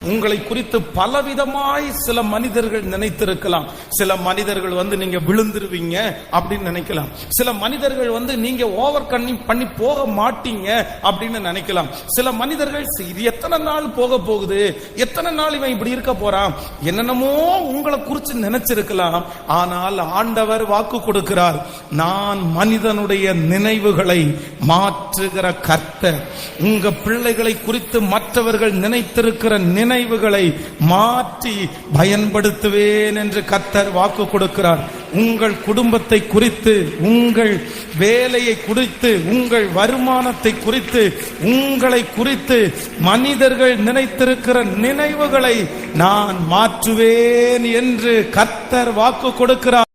உங்களை குறித்து பலவிதமாய் சில மனிதர்கள் நினைத்திருக்கலாம். சில மனிதர்கள் நீங்க விழுந்துருவீங்க அப்படின்னு நினைக்கலாம். சில மனிதர்கள் நீங்க ஓவர் கன்னிங் பண்ணி போக மாட்டீங்க அப்படின்னு நினைக்கலாம். சில மனிதர்கள் இது எத்தனை நாள் போக போகுது, எத்தனை நாள் இவன் இப்படி இருக்க போறான், என்னென்னமோ உங்களை குறித்து நினைச்சிருக்கலாம். ஆனால் ஆண்டவர் வாக்கு கொடுக்கிறார், நான் மனிதனுடைய நினைவுகளை மாற்றுகிற கர்த்தர். உங்க பிள்ளைகளை குறித்து மற்றவர்கள் நினைத்திருக்கிற நினைவுகளை மாற்றி பயன்படுத்துவேன் என்று கர்த்தர் வாக்கு கொடுக்கிறார். உங்கள் குடும்பத்தை குறித்து, உங்கள் வேலையை குறித்து, உங்கள் வருமானத்தை குறித்து, உங்களை குறித்து மனிதர்கள் நினைத்திருக்கிற நினைவுகளை நான் மாற்றுவேன் என்று கர்த்தர் வாக்கு கொடுக்கிறார்.